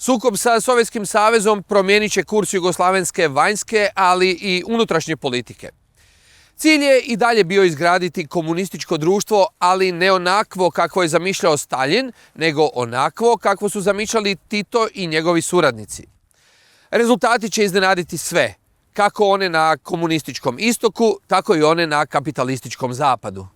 Sukob sa Sovjetskim savezom promijenit će kurs jugoslavenske vanjske, ali i unutrašnje politike. Cilj je i dalje bio izgraditi komunističko društvo, ali ne onakvo kakvo je zamišljao Staljin, nego onakvo kakvo su zamišljali Tito i njegovi suradnici. Rezultati će iznenaditi sve, kako one na komunističkom istoku, tako i one na kapitalističkom zapadu.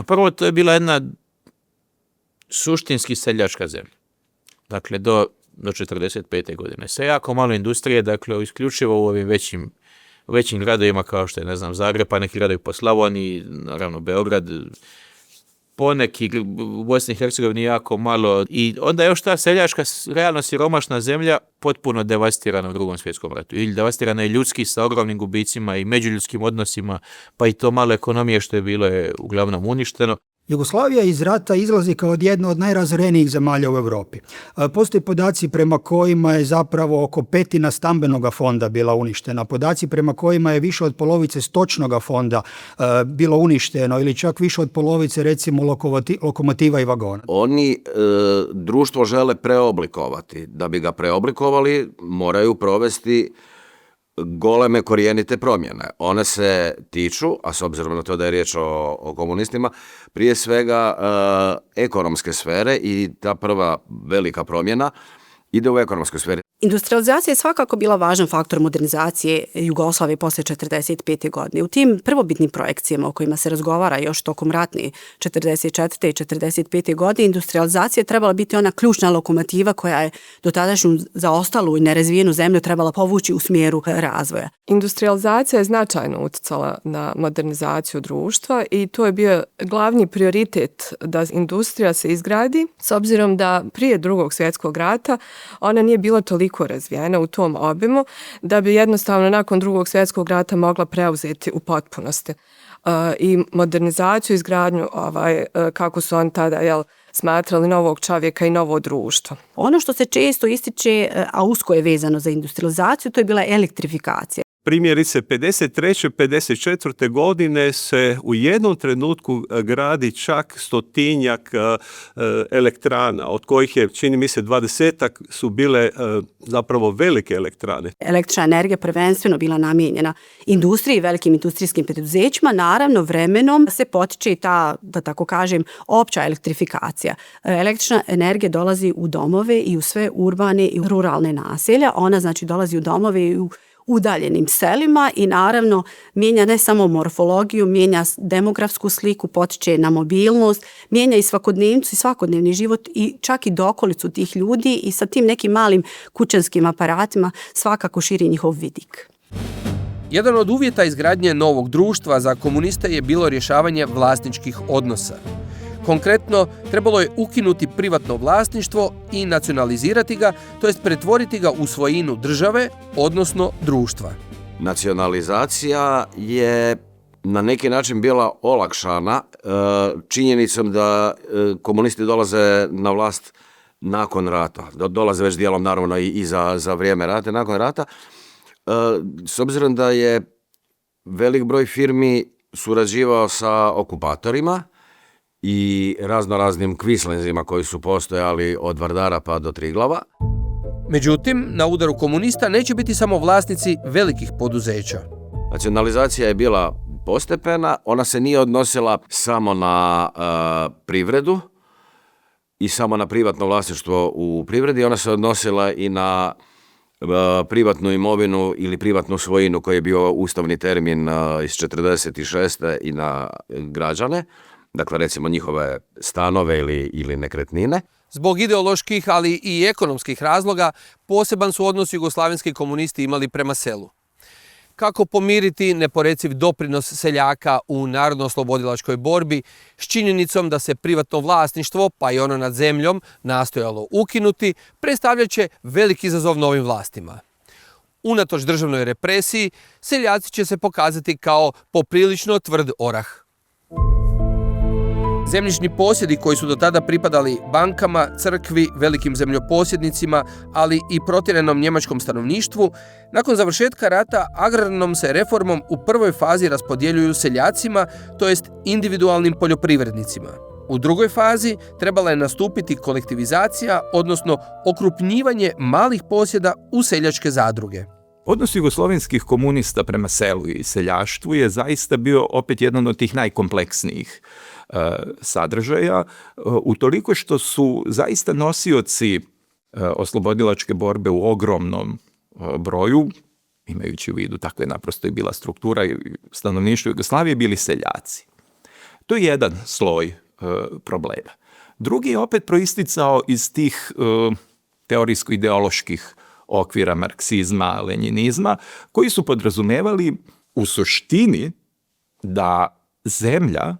Prvo, to je bila jedna suštinski seljačka zemlja. Dakle, do 45. godine. Sve jako malo industrije, dakle, isključivo u ovim većim gradovima kao što je, Zagreb, pa neki gradovi po Slavoniji, naravno Beograd, poneki u Bosni i Hercegovini jako malo. I onda je još ta seljačka, realno siromašna zemlja potpuno devastirana u Drugom svjetskom ratu. Ili devastirana je ljudski sa ogromnim gubicima i međuljudskim odnosima, pa i to malo ekonomije što je bilo je uglavnom uništeno. Jugoslavija iz rata izlazi kao jedna od najrazorenijih zemalja u Europi. Postoje podaci prema kojima je zapravo oko 1/5 stambenog fonda bila uništena, podaci prema kojima je više od polovice stočnog fonda bilo uništeno ili čak više od polovice recimo lokomotiva i vagona. Oni društvo žele preoblikovati. Da bi ga preoblikovali moraju provesti goleme korijenite promjene. One se tiču, a s obzirom na to da je riječ o komunistima, prije svega ekonomske sfere i ta prva velika promjena ide u ekonomskoj sferi. Industrializacija je svakako bila važan faktor modernizacije Jugoslavije posle 1945. godine. U tim prvobitnim projekcijama o kojima se razgovara još tokom ratne 1944. i 1945. godine, industrializacija je trebala biti ona ključna lokomotiva koja je do tadašnju zaostalu i nerazvijenu zemlju trebala povući u smjeru razvoja. Industrializacija je značajno utjecala na modernizaciju društva i to je bio glavni prioritet da industrija se izgradi, s obzirom da prije Drugog svjetskog rata ona nije bila toliko razvijena u tom obimu da bi jednostavno nakon Drugog svjetskog rata mogla preuzeti u potpunosti i modernizaciju, izgradnju kako su oni tada smatrali novog čovjeka i novo društvo. Ono što se često ističe, a usko je vezano za industrializaciju, to je bila elektrifikacija. Primjerice, 53. 54. godine se u jednom trenutku gradi čak 100-tinjak elektrana, od kojih je, čini mi se, 20-ak su bile zapravo velike elektrane. Električna energija prvenstveno bila namijenjena industriji i velikim industrijskim preduzećima. Naravno, vremenom se potiče i ta, da tako kažem, opća elektrifikacija. Električna energija dolazi u domove i u sve urbane i ruralne naselja. Ona znači dolazi u domove i u udaljenim selima i naravno mijenja ne samo morfologiju, mijenja demografsku sliku, potiče na mobilnost, mijenja i svakodnevnicu i svakodnevni život i čak i dokolicu tih ljudi i sa tim nekim malim kućanskim aparatima svakako širi njihov vidik. Jedan od uvjeta izgradnje novog društva za komuniste je bilo rješavanje vlasničkih odnosa. Konkretno, trebalo je ukinuti privatno vlasništvo i nacionalizirati ga, to jest pretvoriti ga u svojinu države, odnosno društva. Nacionalizacija je na neki način bila olakšana činjenicom da komunisti dolaze na vlast nakon rata. Dolaze već dijelom naravno i za vrijeme rata, nakon rata. S obzirom da je velik broj firmi surađivao sa okupatorima i raznoraznim kvislenzima koji su postojali od Vardara pa do Triglava. Međutim, na udaru komunista neće biti samo vlasnici velikih poduzeća. Nacionalizacija je bila postepena, ona se nije odnosila samo na privredu i samo na privatno vlasništvo u privredi, ona se odnosila i na privatnu imovinu ili privatnu svojinu koji je bio ustavni termin iz 1946. i na građane. Dakle, recimo njihove stanove ili nekretnine. Zbog ideoloških, ali i ekonomskih razloga, poseban su odnos jugoslavenski komunisti imali prema selu. kako pomiriti neporeciv doprinos seljaka u narodno-oslobodilačkoj borbi s činjenicom da se privatno vlasništvo, pa i ono nad zemljom, nastojalo ukinuti, predstavljat će veliki izazov novim vlastima. Unatoč državnoj represiji, seljaci će se pokazati kao poprilično tvrd orah. Zemljišni posjedi koji su do tada pripadali bankama, crkvi, velikim zemljoposjednicima, ali i protjeranom njemačkom stanovništvu, nakon završetka rata agrarnom se reformom u prvoj fazi raspodjeljuju seljacima, to jest individualnim poljoprivrednicima. U drugoj fazi trebala je nastupiti kolektivizacija, odnosno okrupnjivanje malih posjeda u seljačke zadruge. Odnos jugoslovenskih komunista prema selu i seljaštvu je zaista bio opet jedan od tih najkompleksnijih sadržaja, utoliko što su zaista nosioci oslobodilačke borbe u ogromnom broju, imajući u vidu takva je naprosto i bila struktura i stanovništva Jugoslavije, bili seljaci. To je jedan sloj problema. Drugi je opet proisticao iz tih teorijsko-ideoloških okvira marksizma, lenjinizma, koji su podrazumevali u suštini da zemlja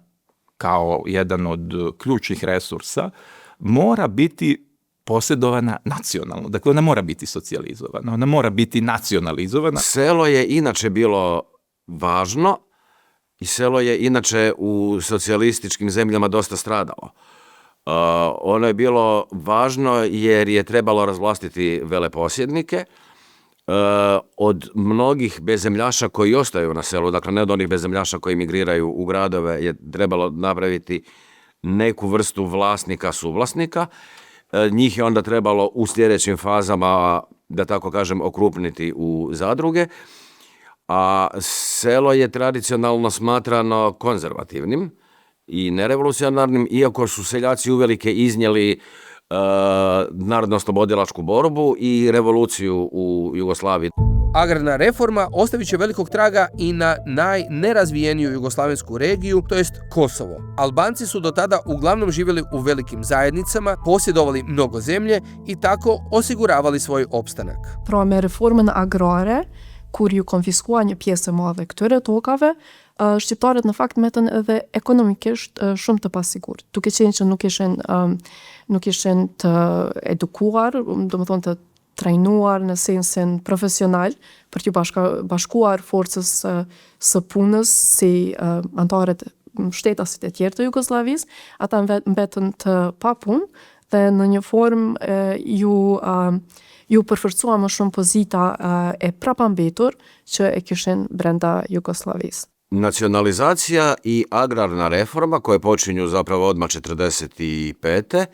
kao jedan od ključnih resursa mora biti posjedovana nacionalno. Dakle, ona mora biti socijalizovana, ona mora biti nacionalizovana. Selo je inače bilo važno i selo je inače u socijalističkim zemljama dosta stradalo. Ono je bilo važno jer je trebalo razvlastiti veleposjednike. Od mnogih bezzemljaša koji ostaju na selu, dakle ne od onih bezzemljaša koji migriraju u gradove, je trebalo napraviti neku vrstu vlasnika, suvlasnika. Njih je onda trebalo u sljedećim fazama, da tako kažem, okrupniti u zadruge. A selo je tradicionalno smatrano konzervativnim i nerevolucionarnim, iako su seljaci uvelike iznijeli narodno-oslobodilačku borbu i revoluciju u Jugoslaviji. Agrarna reforma ostavit će velikog traga i na najnerazvijeniju jugoslavensku regiju, to jest Kosovo. Albanci su do tada uglavnom živjeli u velikim zajednicama, posjedovali mnogo zemlje i tako osiguravali svoj opstanak. Pra me reformën agrare, kur ju konfiskuan një pjesë e madhe këtyre tokave, shqiptarët në fakt meten edhe ekonomikisht shumë të pasigurt. Duke qenë që nuk ishin të edukuar, domethënë të trajnuar në sensin profesional për t'ju bashkuar forcës së punës si antarët shtetasit e tjerë të Jugosllavisë, ata mbetën të papunë dhe në një formë ju përforcua më shumë pozita e prapambetur që e kishin brenda Jugosllavisë. Nacionalizacija i agrarna reforma koje počinju zapravo odmah 45.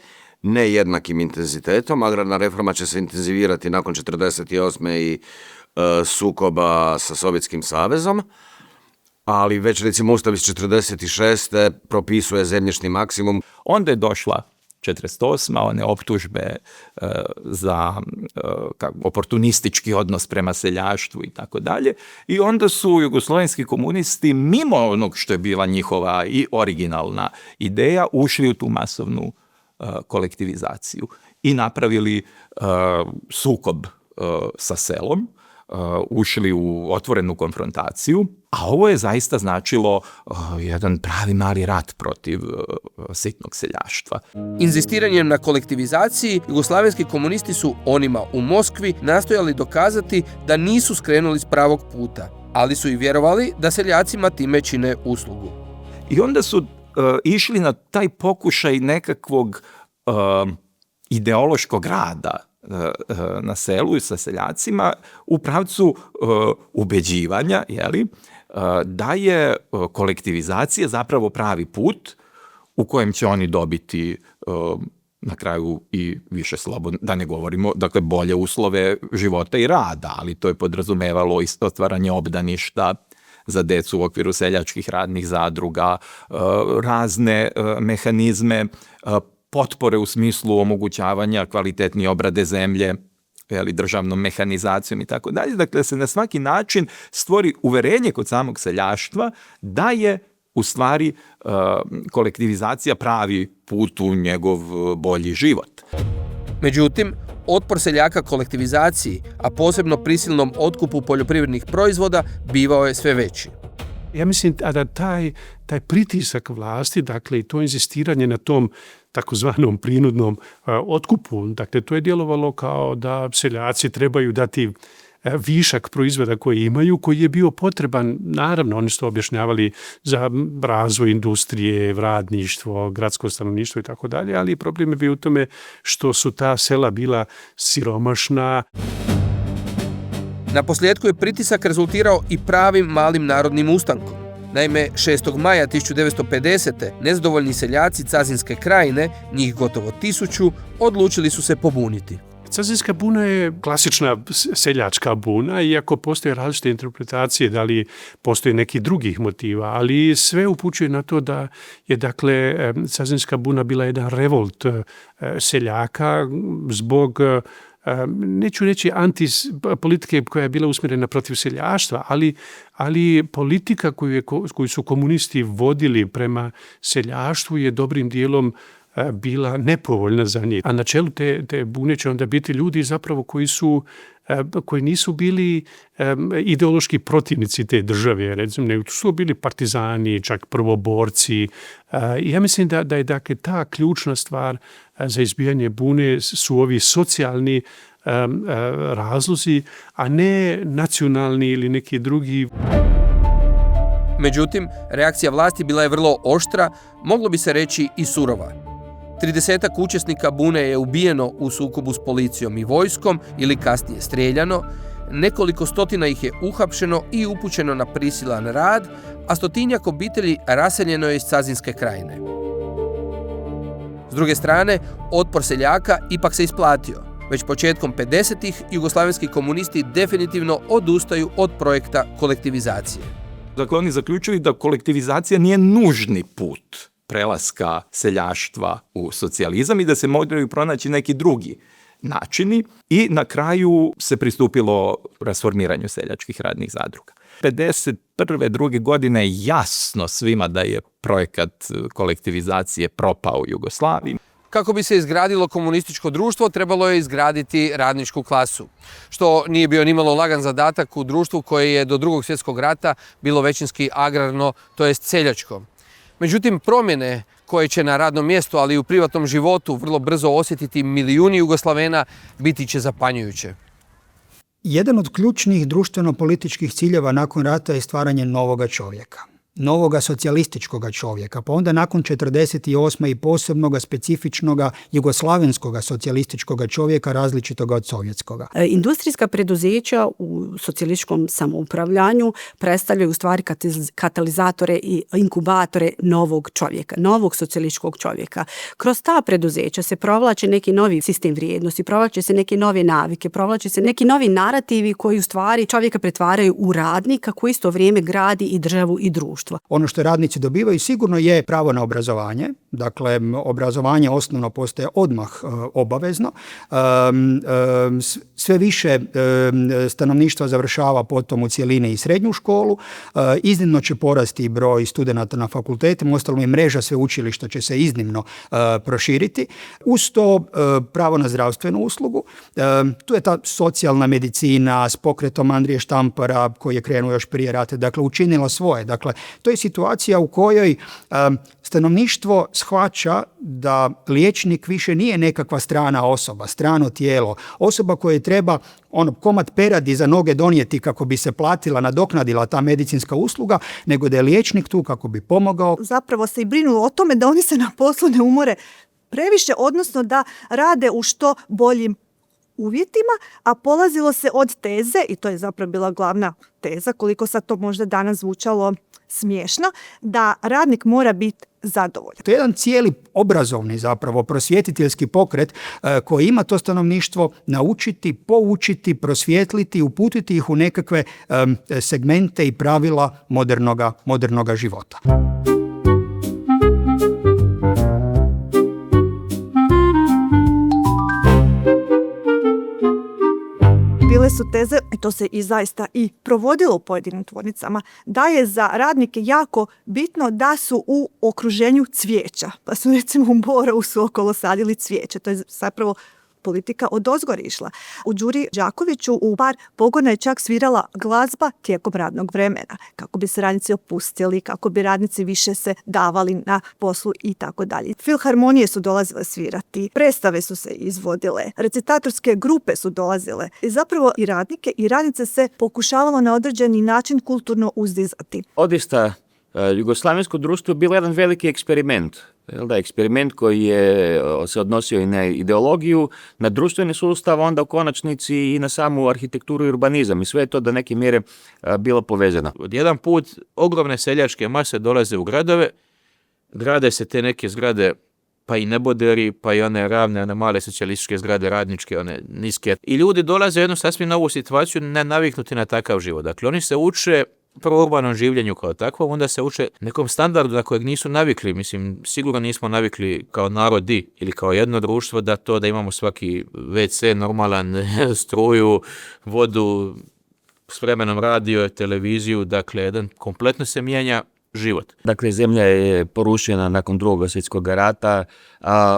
nejednakim intenzitetom. Agrarna reforma će se intenzivirati nakon 48. i sukoba sa Sovjetskim savezom, ali već recimo Ustav iz 46. propisuje zemljišni maksimum. Onda je došla 48. one optužbe za oportunistički odnos prema seljaštvu i tako dalje. I onda su jugoslovenski komunisti, mimo onog što je bila njihova i originalna ideja, ušli u tu masovnu kolektivizaciju i napravili sukob sa selom, ušli u otvorenu konfrontaciju, a ovo je zaista značilo jedan pravi mali rat protiv sitnog seljaštva. Inzistiranjem na kolektivizaciji, jugoslavenski komunisti su onima u Moskvi nastojali dokazati da nisu skrenuli s pravog puta, ali su i vjerovali da seljacima time čine uslugu. I onda su išli na taj pokušaj nekakvog ideološkog rada na selu i sa seljacima u pravcu ubeđivanja, da je kolektivizacija zapravo pravi put u kojem će oni dobiti na kraju i više slobodno, da ne govorimo, dakle, bolje uslove života i rada, ali to je podrazumevalo i otvaranje obdaništa za decu u okviru seljačkih radnih zadruga, razne mehanizme potpore u smislu omogućavanja kvalitetnije obrade zemlje, državnom mehanizacijom i tako dalje. Dakle, da se na svaki način stvori uverenje kod samog seljaštva da je u stvari kolektivizacija pravi put u njegov bolji život. Međutim, otpor seljaka kolektivizaciji, a posebno prisilnom otkupu poljoprivrednih proizvoda, bivao je sve veći. Ja mislim da taj pritisak vlasti, dakle i to inzistiranje na tom takozvanom prinudnom otkupu, dakle to je djelovalo kao da seljaci trebaju dati višak proizvoda koji imaju, koji je bio potreban, naravno oni su to objašnjavali za razvoj industrije, radništvo, gradsko stanovništvo i tako dalje, ali problem je bio u tome što su ta sela bila siromašna. Na posljedku je pritisak rezultirao i pravim malim narodnim ustankom. Naime, 6. maja 1950. nezadovoljni seljaci Cazinske krajine, njih gotovo 1000, odlučili su se pobuniti. Cazinska buna je klasična seljačka buna, iako postoje različite interpretacije da li postoje neki drugih motiva, ali sve upućuje na to da je dakle Cazinska buna bila jedan revolt seljaka zbog, neću reći politike koja je bila usmjerena protiv seljaštva, ali politika koju su komunisti vodili prema seljaštvu je dobrim dijelom bila nepovoljna za njih. A na čelu te bune će onda biti ljudi zapravo koji nisu bili ideološki protivnici te države, recimo, nego su bili partizani, čak prvoborci. I ja mislim da je dakle ta ključna stvar za izbijanje bune su ovi socijalni razlozi, a ne nacionalni ili neki drugi. Međutim, reakcija vlasti bila je vrlo oštra, moglo bi se reći i surova. 30 učesnika bune je ubijeno u sukobu s policijom i vojskom ili kasnije strijeljano, nekoliko stotina ih je uhapšeno i upućeno na prisilan rad, a 100-tinjak obitelji raseljeno je iz Cazinske krajine. S druge strane, otpor seljaka ipak se isplatio. Već početkom 50-ih jugoslavenski komunisti definitivno odustaju od projekta kolektivizacije. Dakle, oni zaključili da kolektivizacija nije nužni put prelaska seljaštva u socijalizam i da se moraju pronaći neki drugi načini i na kraju se pristupilo rasformiranju seljačkih radnih zadruga. 51. druge godine je jasno svima da je projekat kolektivizacije propao u Jugoslaviji. Kako bi se izgradilo komunističko društvo, trebalo je izgraditi radničku klasu, što nije bio nimalo lagan zadatak u društvu koje je do Drugog svjetskog rata bilo većinski agrarno, to jest seljačko. Međutim, promjene koje će na radnom mjestu, ali i u privatnom životu vrlo brzo osjetiti milijuni Jugoslavena, biti će zapanjujuće. Jedan od ključnih društveno-političkih ciljeva nakon rata je stvaranje novoga čovjeka. Novoga socijalističkoga čovjeka, pa onda nakon 1948. i posebnoga specifičnoga jugoslavenskoga socijalističkoga čovjeka različitoga od sovjetskoga. Industrijska preduzeća u socijalističkom samoupravljanju predstavljaju u stvari katalizatore i inkubatore novog čovjeka, novog socijalističkog čovjeka. Kroz ta preduzeća se provlače neki novi sistem vrijednosti, provlače se neke nove navike, provlače se neki novi narativi koji u stvari čovjeka pretvaraju u radnika koji isto vrijeme gradi i državu i društvo. Ono što radnici dobivaju sigurno je pravo na obrazovanje. Dakle, obrazovanje osnovno postaje odmah obavezno. Sve više stanovništva završava potom u cjelini i srednju školu. Iznimno će porasti broj studenata na fakultetima, uostalom i mreža sveučilišta će se iznimno proširiti. Uz to pravo na zdravstvenu uslugu. Tu je ta socijalna medicina s pokretom Andrije Štampara koji je krenuo još prije rata, dakle učinila svoje. Dakle, to je situacija u kojoj stanovništvo shvaća da liječnik više nije nekakva strana osoba, strano tijelo, osoba koje treba komad peradi za noge donijeti kako bi se platila, nadoknadila ta medicinska usluga, nego da je liječnik tu kako bi pomogao. Zapravo se i brinu o tome da oni se na poslu ne umore previše, odnosno da rade u što boljim uvjetima, a polazilo se od teze, i to je zapravo bila glavna teza, koliko sad to možda danas zvučalo smiješno, da radnik mora biti zadovoljan. To je jedan cijeli obrazovni zapravo prosvjetiteljski pokret koji ima to stanovništvo naučiti, poučiti, prosvjetliti, uputiti ih u nekakve segmente i pravila modernoga života. Bile su teze, i to se i zaista i provodilo u pojedinim tvornicama, da je za radnike jako bitno da su u okruženju cvijeća. Pa su recimo u Borovu su okolo sadili cvijeće. To je zapravo politika odozgor išla. U Đuri Đakoviću u par pogona je čak svirala glazba tijekom radnog vremena, kako bi se radnici opustili, kako bi radnici više se davali na poslu i tako dalje. Filharmonije su dolazile svirati, predstave su se izvodile, recitatorske grupe su dolazile i zapravo i radnike i radnice se pokušavalo na određeni način kulturno uzdizati. Odista, jugoslavensko društvo je bilo jedan veliki eksperiment. Eksperiment koji je se odnosio i na ideologiju, na društveni sustav, onda u konačnici i na samu arhitekturu i urbanizam. I sve je to do neke mjere bilo povezano. Jedan put ogromne seljačke mase dolaze u gradove, grade se te neke zgrade, pa i neboderi, pa i one ravne, one male socijalističke zgrade, radničke, one niske. I ljudi dolaze u jednu sasvim novu situaciju, ne naviknuti na takav život. Dakle, oni se uče prvo urbanom življenju kao takvom, onda se uče nekom standardu na kojeg nisu navikli. Mislim, sigurno nismo navikli kao narodi ili kao jedno društvo da imamo svaki WC normalan, struju, vodu, s vremenom radio, televiziju, dakle, jedan kompletno se mijenja život. Dakle, zemlja je porušena nakon Drugog svjetskog rata,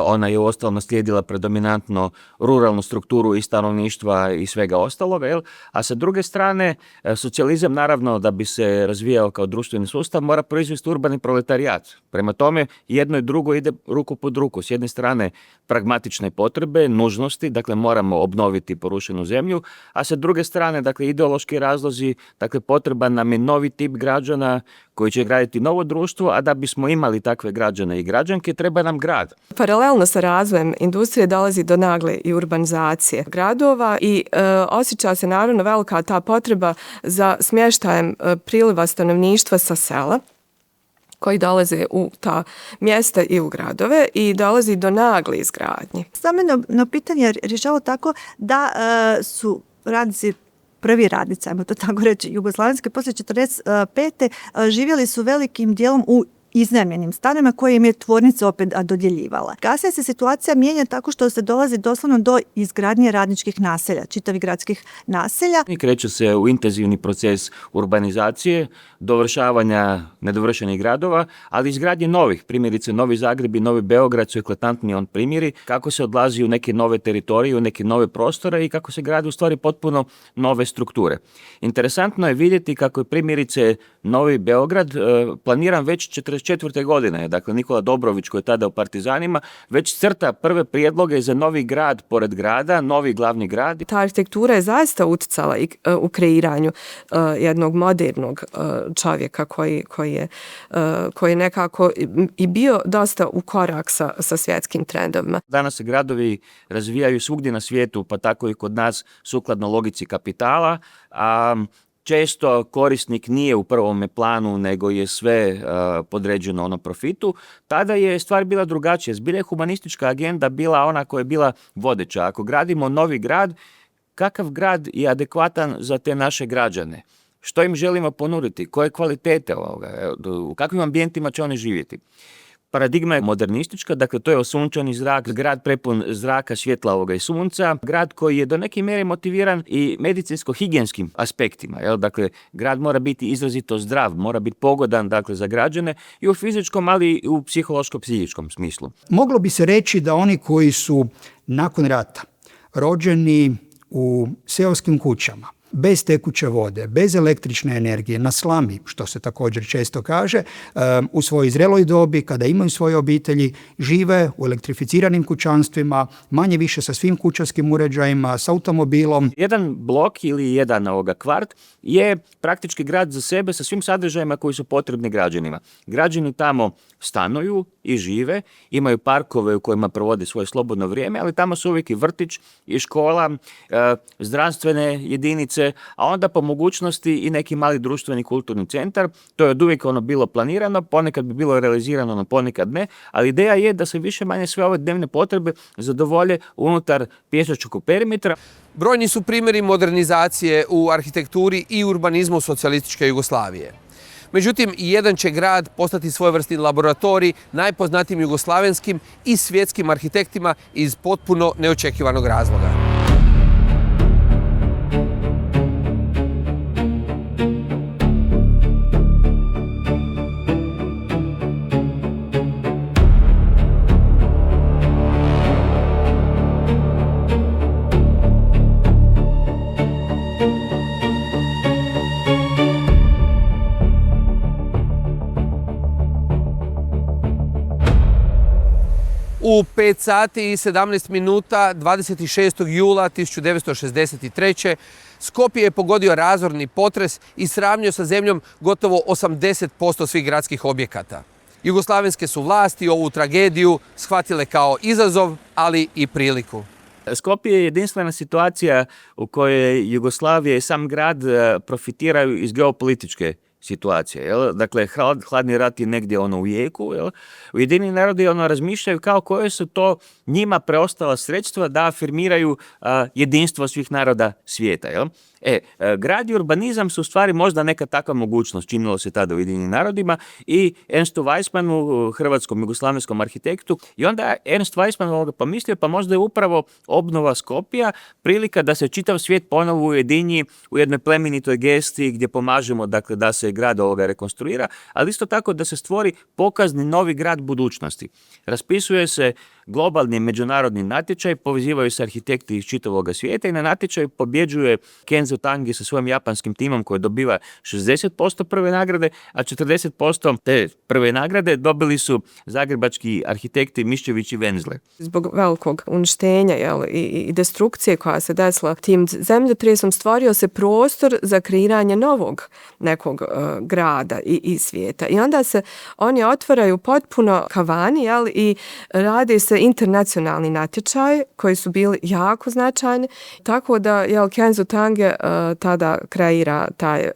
ona je uostalom naslijedila predominantno ruralnu strukturu i stanovništva i svega ostaloga, a sa druge strane, socijalizam naravno da bi se razvijao kao društveni sustav mora proizvesti urbani proletarijat. Prema tome, jedno i drugo ide ruku pod ruku. S jedne strane, pragmatične potrebe, nužnosti, dakle moramo obnoviti porušenu zemlju, a sa druge strane, dakle ideološki razlozi, dakle potreban nam je novi tip građana koji će graditi novo društvo, a da bismo imali takve građane i građanke, treba nam grad. Paralelno sa razvojem industrije dolazi do nagle i urbanizacije gradova i osjeća se naravno velika ta potreba za smještajem priliva stanovništva sa sela koji dolaze u ta mjesta i u gradove i dolazi do nagle izgradnje. Stambeno pitanje rješavalo tako da su radnici, prvi radnici, ajmo to tako reći, jugoslavenske, poslije 1945. živjeli su velikim dijelom u iznajmljenim stanovima koje im je tvornica opet dodjeljivala. Kasnije se situacija mijenja tako što se dolazi doslovno do izgradnje radničkih naselja, čitavih gradskih naselja. I kreće se u intenzivni proces urbanizacije, dovršavanja nedovršenih gradova, ali izgradnje novih, primjerice Novi Zagreb i Novi Beograd su eklatantni primjeri kako se odlazi u neke nove teritorije, u neke nove prostore i kako se grade u stvari potpuno nove strukture. Interesantno je vidjeti kako je primjerice Novi Beograd planiran već 1944. godine. Dakle, Nikola Dobrović, koji je tada u Partizanima, već crta prve prijedloge za novi grad pored grada, novi glavni grad. Ta arhitektura je zaista utjecala u kreiranju jednog modernog čovjeka koji je nekako i bio dosta u korak sa svjetskim trendovima. Danas se gradovi razvijaju svugdje na svijetu, pa tako i kod nas sukladno logici kapitala, a često korisnik nije u prvome planu, nego je sve podređeno profitu. Tada je stvar bila drugačija. Zbilja je humanistička agenda bila ona koja je bila vodeća. Ako gradimo novi grad, kakav grad je adekvatan za te naše građane? Što im želimo ponuditi? Koje kvalitete ovoga? U kakvim ambijentima će oni živjeti? Paradigma je modernistička, dakle to je osunčani zrak, grad prepun zraka, svjetla i sunca, grad koji je do neke mjere motiviran i medicinsko-higijenskim aspektima. Dakle, grad mora biti izrazito zdrav, mora biti pogodan za građane i u fizičkom, ali i u psihološko-psihičkom smislu. Moglo bi se reći da oni koji su nakon rata rođeni u seoskim kućama, bez tekuće vode, bez električne energije, na slami, što se također često kaže, u svojoj zreloj dobi, kada imaju svoje obitelji, žive u elektrificiranim kućanstvima, manje više sa svim kućanskim uređajima, s automobilom. Jedan blok ili jedan kvart je praktički grad za sebe sa svim sadržajima koji su potrebni građanima. Građani tamo stanuju i žive, imaju parkove u kojima provode svoje slobodno vrijeme, ali tamo su uvijek i vrtić, i škola, zdravstvene jedinice, a onda po mogućnosti i neki mali društveni kulturni centar. To je od uvijek bilo planirano, ponekad bi bilo realizirano, ponekad ne, ali ideja je da se više manje sve ove dnevne potrebe zadovolje unutar pješačkog perimetra. Brojni su primjeri modernizacije u arhitekturi i urbanizmu socijalističke Jugoslavije. Međutim, jedan će grad postati svojevrsni laboratorij najpoznatijim jugoslavenskim i svjetskim arhitektima iz potpuno neočekivanog razloga. U 5 sati i 17 minuta 26. jula 1963. Skopje je pogodio razorni potres i sravnio sa zemljom gotovo 80% svih gradskih objekata. Jugoslavenske su vlasti ovu tragediju shvatile kao izazov, ali i priliku. Skopje je jedinstvena situacija u kojoj Jugoslavija i sam grad profitiraju iz geopolitičke situacije. Jel? Dakle, hladni rat je negdje u jeku. Jel? Ujedinjeni narodi razmišljaju kao koje su to njima preostala sredstva da afirmiraju jedinstvo svih naroda svijeta. Jel? Grad i urbanizam su u stvari možda neka takva mogućnost, činilo se tada u Ujedinjenim narodima, i Ernstu Weissmanu, hrvatskom jugoslavenskom arhitektu, i onda Ernst Weissman pomislio, pa možda je upravo obnova Skopja prilika da se čitav svijet ponovo ujedinji u jednoj plemenitoj gesti gdje pomažemo, dakle, da se grad rekonstruira, ali isto tako da se stvori pokazni novi grad budućnosti. Raspisuje se globalni međunarodni natječaj, povezivaju se arhitekti iz čitavog svijeta i na natječaju pobjeđuje Kenzo Tange sa svojim japanskim timom koji dobiva 60% prve nagrade, a 40% te prve nagrade dobili su zagrebački arhitekti Miščević i Wenzler. Zbog velikog uništenja i destrukcije koja se desila tim zemljotresom stvorio se prostor za kreiranje novog nekog grada i svijeta. I onda se oni otvaraju potpuno kavani i radi se internacionalni natječaj koji su bili jako značajni, tako da Kenzo Tange tada kreira taj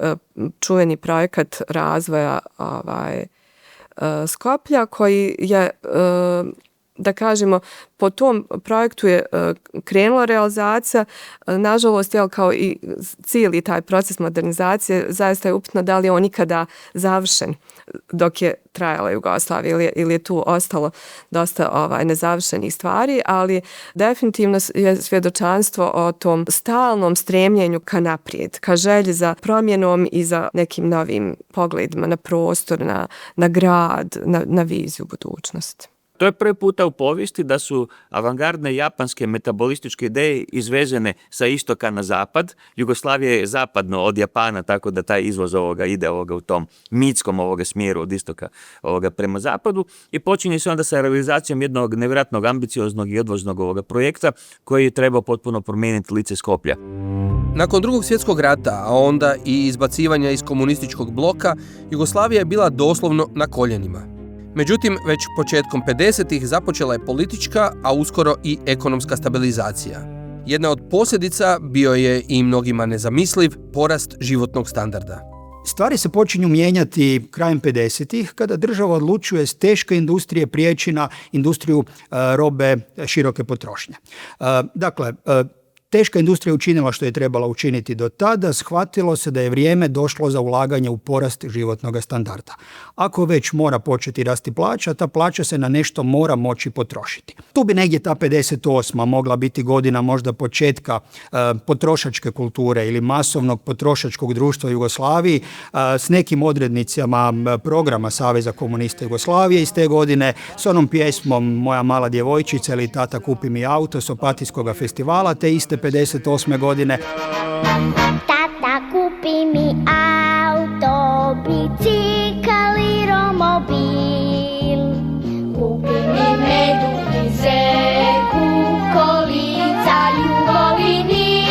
čuveni projekat razvoja Skoplja koji je, da kažemo, po tom projektu je krenula realizacija. Nažalost, kao i cijeli taj proces modernizacije, zaista je upitno da li je on ikada završen dok je trajala Jugoslavija ili je tu ostalo dosta nezavršenih stvari, ali definitivno je svjedočanstvo o tom stalnom stremljenju ka naprijed, ka želji za promjenom i za nekim novim pogledima na prostor, na grad, na viziju budućnosti. To je prvi puta u povijesti da su avangardne japanske metabolističke ideje izvezene sa istoka na zapad. Jugoslavija je zapadno od Japana, tako da taj izvoz ide u tom mitskom smjeru od istoka prema zapadu, i počinje se onda sa realizacijom jednog nevjerojatnog ambicioznog i odvažnog projekta koji je trebao potpuno promijeniti lice Skoplja. Nakon Drugog svjetskog rata, a onda i izbacivanja iz komunističkog bloka, Jugoslavija je bila doslovno na koljenima. Međutim, već početkom 50-ih započela je politička, a uskoro i ekonomska stabilizacija. Jedna od posljedica bio je i mnogima nezamisliv porast životnog standarda. Stvari se počinju mijenjati krajem 50-ih kada država odlučuje s teške industrije prijeći na industriju robe široke potrošnje. Dakle, teška industrija učinila što je trebala učiniti do tada, shvatilo se da je vrijeme došlo za ulaganje u porast životnog standarda. Ako već mora početi rasti plaća, ta plaća se na nešto mora moći potrošiti. Tu bi negdje ta 58. mogla biti godina možda početka potrošačke kulture ili masovnog potrošačkog društva u Jugoslaviji s nekim odrednicama programa Saveza komunista Jugoslavije iz te godine, s onom pjesmom Moja mala djevojčica ili Tata kupi mi auto s Opatijskog festivala, te iste 58. godine. Tata kupi mi auto, bicikl i romobil. Kupi mi medu i zeku, kolica, jugovini.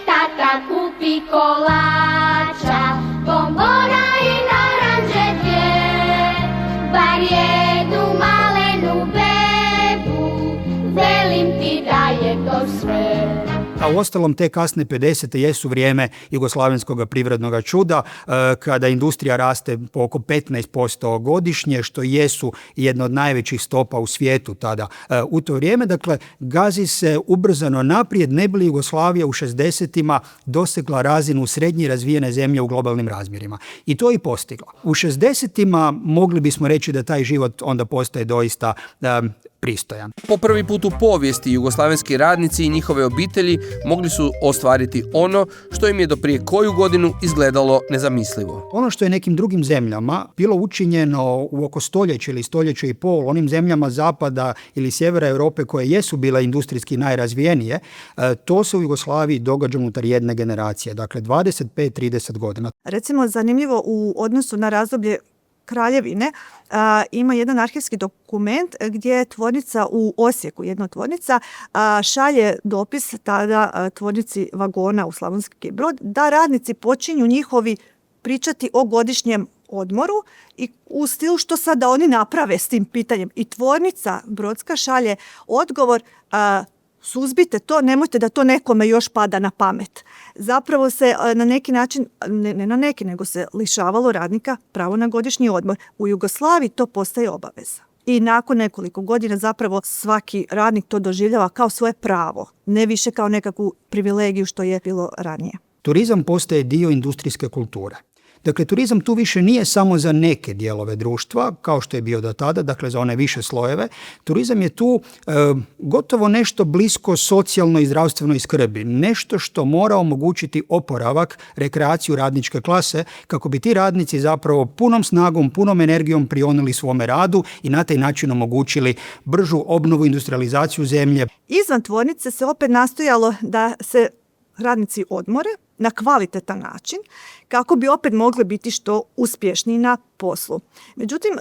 Tata kupi kolača, bombona i naranđe dvije. Bar jednu malenu bebu, velim ti da je to sve. A uostalom te kasne 50. jesu vrijeme jugoslavenskog privrednog čuda kada industrija raste po oko 15% godišnje, što jesu jedna od najvećih stopa u svijetu tada u to vrijeme. Dakle, gazi se ubrzano naprijed, ne bi li Jugoslavija u 60-ima dosegla razinu srednje razvijene zemlje u globalnim razmjerima. I to i postigla. U 60-ima mogli bismo reći da taj život onda postaje doista pristojan. Po prvi put u povijesti jugoslavenski radnici i njihove obitelji mogli su ostvariti ono što im je do prije koju godinu izgledalo nezamislivo. Ono što je nekim drugim zemljama bilo učinjeno u oko stoljeća ili stoljeća i pol, onim zemljama zapada ili sjevera Europe koje jesu bile industrijski najrazvijenije, to se u Jugoslaviji događa unutar jedne generacije, dakle 25-30 godina. Recimo, zanimljivo u odnosu na razdoblje Kraljevine ima jedan arhivski dokument gdje tvornica u Osijeku, jedna od tvornica, šalje dopis tada tvornici vagona u Slavonski Brod da radnici počinju njihovi pričati o godišnjem odmoru i u stilu što sad da oni naprave s tim pitanjem. I tvornica brodska šalje odgovor: suzbite to, nemojte da to nekome još pada na pamet. Zapravo se na neki način, ne na neki, nego se lišavalo radnika pravo na godišnji odmor. U Jugoslaviji to postaje obaveza. I nakon nekoliko godina zapravo svaki radnik to doživljava kao svoje pravo, ne više kao nekakvu privilegiju što je bilo ranije. Turizam postaje dio industrijske kulture. Dakle, turizam tu više nije samo za neke dijelove društva, kao što je bio do tada, dakle za one više slojeve. Turizam je tu gotovo nešto blisko socijalnoj i zdravstvenoj skrbi. Nešto što mora omogućiti oporavak, rekreaciju radničke klase, kako bi ti radnici zapravo punom snagom, punom energijom prionuli svome radu i na taj način omogućili bržu obnovu, industrializaciju zemlje. Izvan tvornice se opet nastojalo da se radnici odmore na kvalitetan način kako bi opet mogli biti što uspješniji na poslu. Međutim,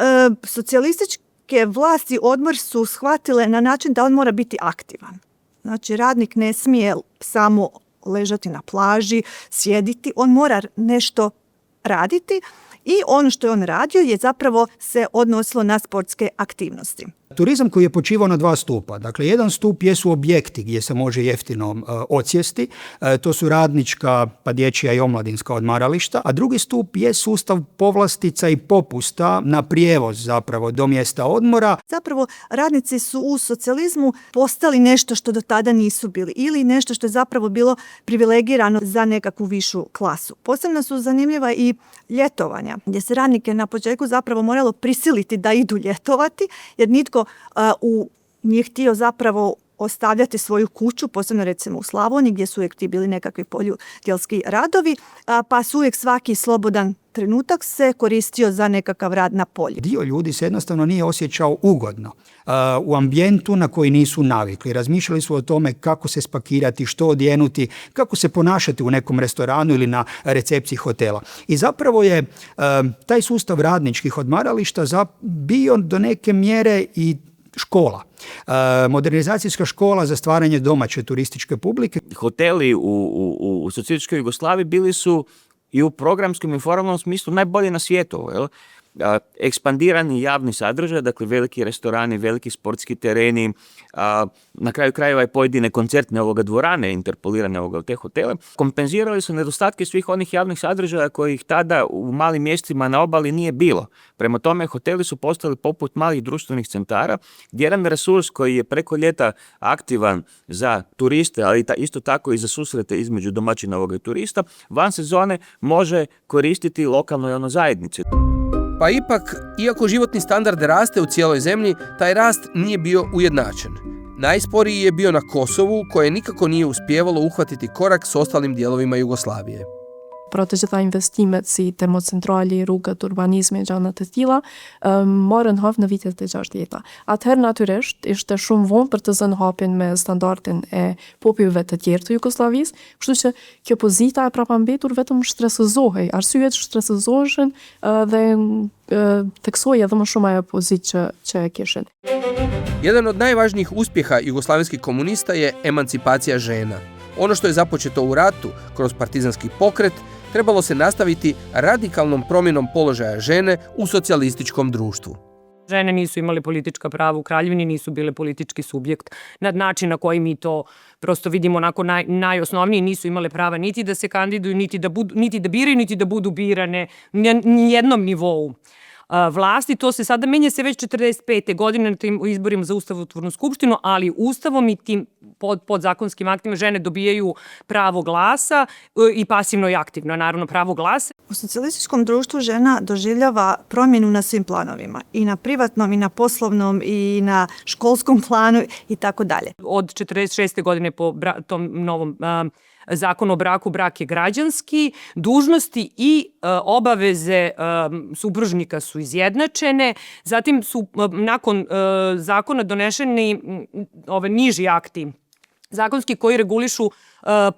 socijalističke vlasti odmor su shvatile na način da on mora biti aktivan. Znači, radnik ne smije samo ležati na plaži, sjediti, on mora nešto raditi i ono što je on radio je zapravo se odnosilo na sportske aktivnosti. Turizam koji je počivao na dva stupa. Dakle, jedan stup jesu objekti gdje se može jeftino odsjesti. To su radnička, pa dječja i omladinska odmarališta. A drugi stup je sustav povlastica i popusta na prijevoz zapravo do mjesta odmora. Zapravo, radnici su u socijalizmu postali nešto što do tada nisu bili ili nešto što je zapravo bilo privilegirano za nekakvu višu klasu. Posebno su zanimljiva i ljetovanja, gdje se radnike na početku zapravo moralo prisiliti da idu ljetovati, jer nitko nije htio zapravo ostavljati svoju kuću, posebno recimo u Slavoniji gdje su uvijek ti bili nekakvi poljudjelski radovi, pa su uvijek svaki slobodan trenutak se koristio za nekakav rad na polju. Dio ljudi se jednostavno nije osjećao ugodno u ambijentu na koji nisu navikli. Razmišljali su o tome kako se spakirati, što odjenuti, kako se ponašati u nekom restoranu ili na recepciji hotela. I zapravo je taj sustav radničkih odmarališta bio do neke mjere i škola. Modernizacijska škola za stvaranje domaće turističke publike. Hoteli u socijalističkoj Jugoslaviji bili su i u programskom i formalnom smislu najbolji na svijetu. Jel? Ekspandirani javni sadržaj, dakle veliki restorani, veliki sportski tereni, na kraju krajeva i pojedine koncertne dvorane interpolirane u te hotele, kompenzirali su nedostatke svih onih javnih sadržaja kojih tada u malim mjestima na obali nije bilo. Prema tome, hoteli su postali poput malih društvenih centara, gdje jedan resurs koji je preko ljeta aktivan za turiste, ali isto tako i za susrete između domaćina i turista, van sezone može koristiti lokalnoj zajednici. Pa ipak, iako životni standard raste u cijeloj zemlji, taj rast nije bio ujednačen. Najsporiji je bio na Kosovu, koje nikako nije uspjevalo uhvatiti korak s ostalim dijelovima Jugoslavije. Protože ta investimet si termocentrali, rrugët, urbanizmi e gjana të tilla morën hap në vitet e 60-ta. Atëherë natyrisht ishte shumë vonë për të zënë hapjen me standardin e popujve të tjerë të Jugosllavisë, kështu që kjo pozita e prapambetur vetëm shtresëzohej. Arsyet shtresëzoheshin dhe teksoi edhe më shumë ajo pozitë që e kishin. Jedan od najvažnijih uspjeha jugoslavenskih komunista je emancipacija žena. Ono što je započeto u ratu kroz partizanski pokret trebalo se nastaviti radikalnom promjenom položaja žene u socijalističkom društvu. Žene nisu imale politička prava u Kraljevini, nisu bile politički subjekt na način na koji mi to prosto vidimo onako najosnovniji, nisu imale prava niti da se kandiduju, niti da biraju, niti da budu birane na nijednom nivou vlasti. To se sada menja se već 45. godine na tim izborima za Ustavotvornu skupštinu, ali Ustavom i tim podzakonskim aktima žene dobijaju pravo glasa i pasivno i aktivno, naravno pravo glasa. U socijalističkom društvu žena doživljava promjenu na svim planovima, i na privatnom, i na poslovnom, i na školskom planu i tako dalje. Od 46. godine po tom novom Zakon o braku, brak je građanski, dužnosti i obaveze supružnika su izjednačene, zatim su nakon zakona donešeni niži akti zakonski koji regulišu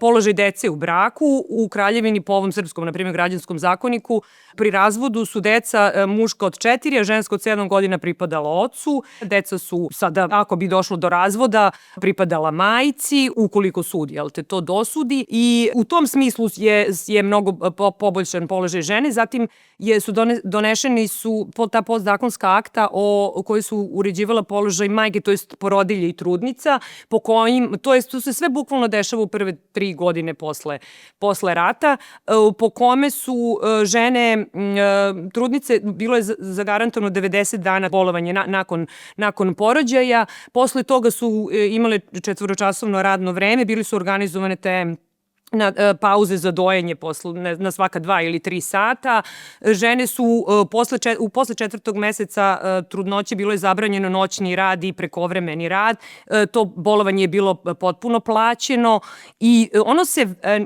položaj dece u braku. U Kraljevini po ovom srpskom, na primjer, građanskom zakoniku, pri razvodu su deca muška od 4, a ženska od 7 godina pripadala ocu. Deca su sada, ako bi došlo do razvoda, pripadala majci, ukoliko sud, to dosudi. I u tom smislu je mnogo poboljšan položaj žene. Zatim donešeni su ta podzakonska akta koji su uređivala položaj majke, to jest porodilje i trudnica, po kojim, to se sve bukvalno dešava u prve 3 godine posle rata, po kome su žene trudnice, bilo je zagarantovano 90 dana bolovanje nakon porođaja. Posle toga su imale 4-časovno radno vreme, bili su organizovane te pauze za dojenje na svaka 2 ili 3 sata. Žene su posle 4. meseca trudnoće bilo je zabranjeno noćni rad i prekovremeni rad. To bolovanje je bilo potpuno plaćeno i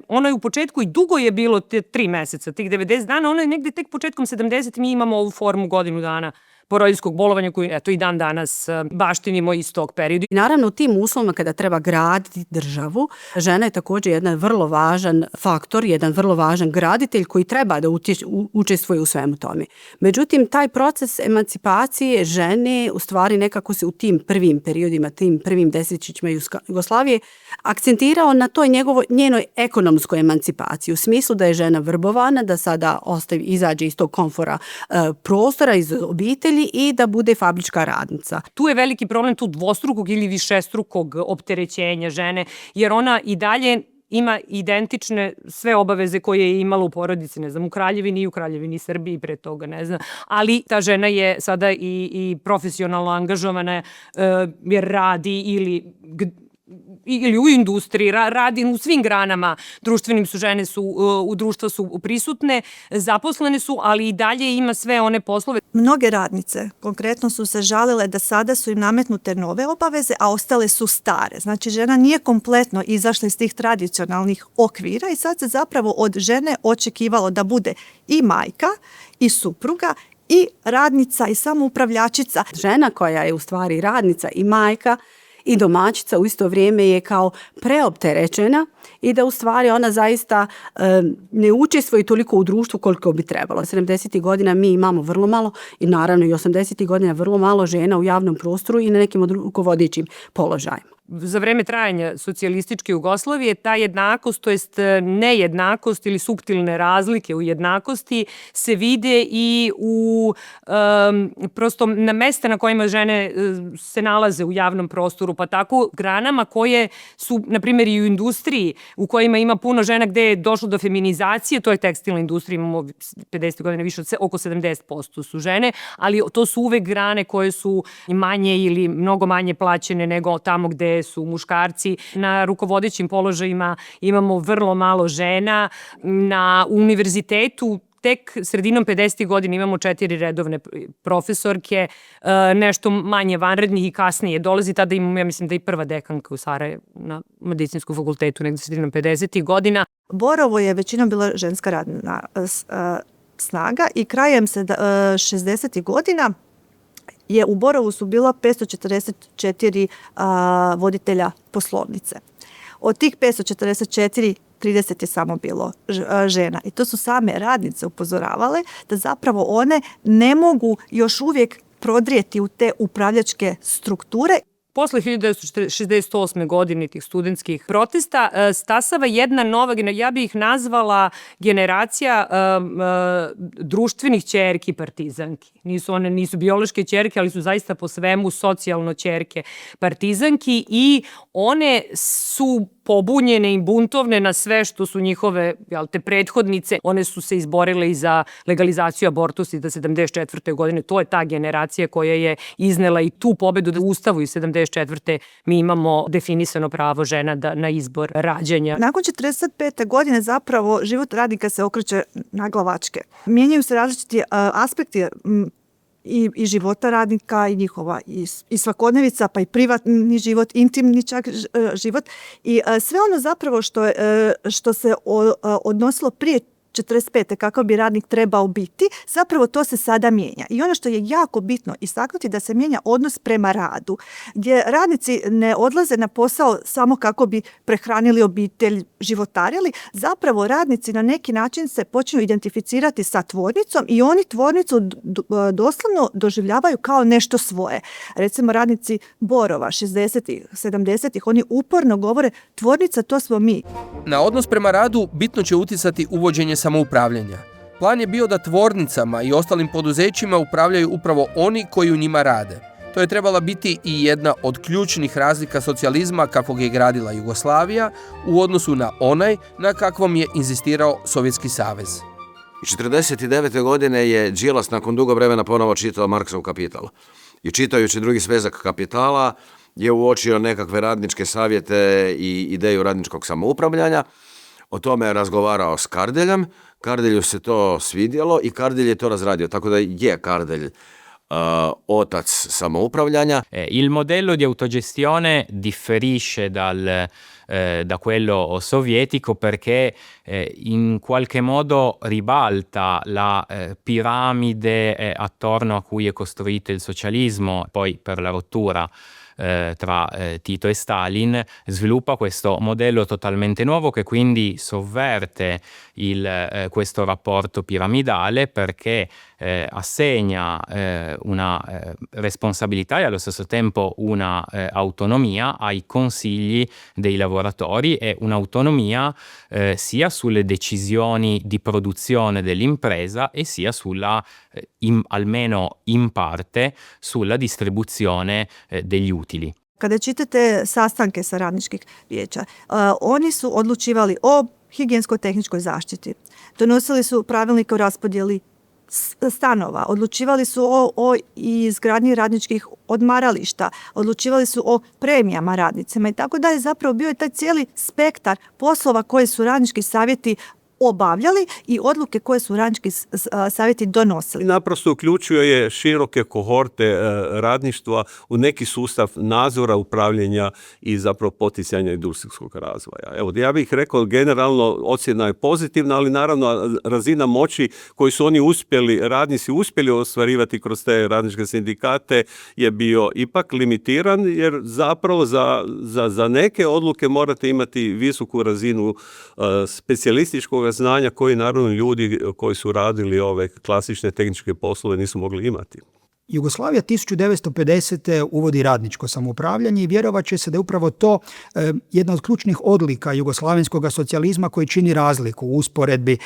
ono je u početku i dugo je bilo 3 meseca, tih 90 dana, ono je negde tek početkom 70 mi imamo ovu formu godinu dana porodiljskog bolovanja koju i dan danas baštinimo iz tog perioda. I naravno u tim uslovima kada treba graditi državu, žena je također jedan vrlo važan faktor, jedan vrlo važan graditelj koji treba da učestvuje u svemu tome. Međutim, taj proces emancipacije žene u stvari nekako se u tim prvim periodima, tim prvim desetljećima Jugoslavije akcentirao na toj njenoj ekonomskoj emancipaciji, u smislu da je žena vrbovana, da sada izađe iz tog komfora prostora, iz obitelji i da bude fabrička radnica. Tu je veliki problem dvostrukog ili višestrukog opterećenja žene, jer ona i dalje ima identične sve obaveze koje je imala u porodici, u Kraljevini i u Kraljevini Srbiji pre toga, ali ta žena je sada i profesionalno angažovana jer radi ili u industriji, radi u svim granama društvenim žene u društva su prisutne, zaposlene su, ali i dalje ima sve one poslove. Mnoge radnice konkretno su se žalile da sada su im nametnute nove obaveze, a ostale su stare. Znači, žena nije kompletno izašla iz tih tradicionalnih okvira i sad se zapravo od žene očekivalo da bude i majka, i supruga, i radnica, i samoupravljačica. Žena koja je u stvari radnica i majka i domaćica u isto vrijeme je kao preopterećena i da u stvari ona zaista ne učestvuje toliko u društvu koliko bi trebalo. 70. godina mi imamo vrlo malo i naravno i 80. godina vrlo malo žena u javnom prostoru i na nekim od rukovodećim položajima. Za vreme trajanja socijalističke Jugoslavije ta jednakost, to jest nejednakost ili suptilne razlike u jednakosti se vide i u prosto na mesta na kojima žene se nalaze u javnom prostoru, pa tako granama koje su, na primjer, i u industriji u kojima ima puno žena gde je došlo do feminizacije, to je tekstilna industrija, imamo 50 godina više od oko 70% su žene, ali to su uvek grane koje su manje ili mnogo manje plaćene nego tamo gde su muškarci. Na rukovodećim položajima imamo vrlo malo žena. Na univerzitetu tek sredinom 50. godina imamo 4 redovne profesorke, nešto manje vanrednih i kasnije dolazi. Tada imamo, ja mislim da i prva dekanka u Sarajevu na medicinskom fakultetu, negde sredinom 50. godina. Borovo je većinom bila ženska radna snaga i krajem 60. godina je u Borovu su bila 544 voditelja poslovnice. Od tih 544, 30 je samo bilo žena. I to su same radnice upozoravale da zapravo one ne mogu još uvijek prodrijeti u te upravljačke strukture. Posle 1968. godine tih studentskih protesta stasava jedna nova, ja bih ih nazvala generacija društvenih ćerki partizanki. Nisu biološke ćerke, ali su zaista po svemu socijalno ćerke partizanki i one su pobunjene i buntovne na sve što su njihove prethodnice. One su se izborile i za legalizaciju abortusa i da 74. godine. To je ta generacija koja je iznela i tu pobedu da u Ustavu iz 74. mi imamo definisano pravo žena na izbor rađanja. Nakon 45. godine zapravo život radnika se okreće naglavačke. Mijenjaju se različiti aspekti i života radnika i njihova i svakodnevica, pa i privatni život, intimni čak život i sve ono zapravo što se odnosilo prije 45. kako bi radnik trebao biti, zapravo to se sada mijenja. I ono što je jako bitno istaknuti da se mijenja odnos prema radu, gdje radnici ne odlaze na posao samo kako bi prehranili obitelj, životarili, zapravo radnici na neki način se počinju identificirati sa tvornicom i oni tvornicu doslovno doživljavaju kao nešto svoje. Recimo radnici Borova 60-ih, 70-ih, oni uporno govore tvornica to smo mi. Na odnos prema radu bitno će utjecati uvođenje samoupravljanja. Plan je bio da tvornicama i ostalim poduzećima upravljaju upravo oni koji u njima rade. To je trebala biti i jedna od ključnih razlika socijalizma kakvog je gradila Jugoslavija u odnosu na onaj na kakvom je inzistirao Sovjetski savez. 1949. godine je Đilas nakon dugo vremena ponovo čitao Marksov Kapital. I čitajući drugi svezak Kapitala je uočio nekakve radničke savjete i ideju radničkog samoupravljanja. O tome je razgovarao s Kardeljem. Kardelju se to svidjelo i Kardelj je to razradio. Tako da je Kardelj otac samoupravljanja. Il modello di autogestione differisce da quello sovietico perché in qualche modo ribalta la piramide attorno a cui è costruito il socialismo, poi per la rottura tra Tito e Stalin sviluppa questo modello totalmente nuovo che quindi sovverte questo rapporto piramidale perché assegna una responsabilità e allo stesso tempo una autonomia ai consigli dei lavoratori e un'autonomia sia sulle decisioni di produzione dell'impresa e sia sulla, almeno in parte, sulla distribuzione degli utili. Kada čitate sastanke sa radničkih vijeća, oni su odlučivali o higijensko-tehničkoj zaštiti, donosili su pravilnike o raspodjeli stanova, odlučivali su o izgradnji radničkih odmarališta, odlučivali su o premijama radnicima i tako dalje. Zapravo bio je taj cijeli spektar poslova koje su radnički savjeti obavljali i odluke koje su radnički savjeti donosili. Naprosto uključuje široke kohorte radništva u neki sustav nadzora, upravljanja i zapravo poticanja industrijskog razvoja. Evo, ja bih rekao generalno ocjena je pozitivna, ali naravno razina moći koju su oni radnici uspjeli ostvarivati kroz te radničke sindikate je bio ipak limitiran, jer zapravo za neke odluke morate imati visoku razinu specijalističkog znanja koji naravno ljudi koji su radili ove klasične tehničke poslove nisu mogli imati. Jugoslavija 1950. uvodi radničko samoupravljanje i vjerovat će se da je upravo to jedna od ključnih odlika jugoslavenskog socijalizma koji čini razliku u usporedbi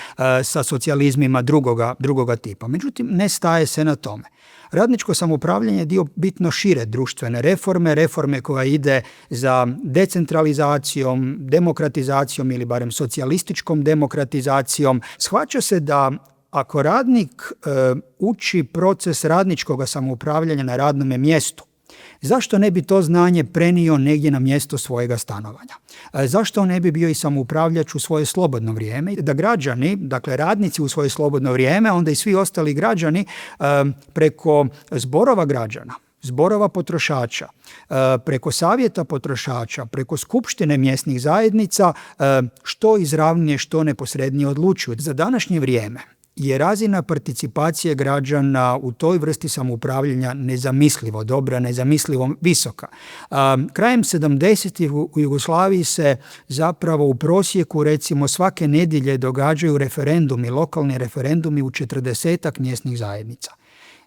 sa socijalizmima drugoga tipa. Međutim, ne staje se na tome. Radničko samoupravljanje je dio bitno šire društvene reforme koja ide za decentralizacijom, demokratizacijom ili barem socijalističkom demokratizacijom. Shvaća se da ako radnik uči proces radničkog samoupravljanja na radnome mjestu, zašto ne bi to znanje prenio negdje na mjesto svojega stanovanja? Zašto on ne bi bio i samoupravljač u svoje slobodno vrijeme? Da građani, dakle radnici u svoje slobodno vrijeme, onda i svi ostali građani preko zborova građana, zborova potrošača, preko savjeta potrošača, preko skupštine mjesnih zajednica, što izravnije, što neposrednije odlučuju. Za današnje vrijeme je razina participacije građana u toj vrsti samoupravljanja nezamislivo dobra, nezamislivo visoka. Krajem 70-ih u Jugoslaviji se zapravo u prosjeku recimo svake nedjelje događaju referendumi, lokalni referendumi u 40-ak mjesnih zajednica.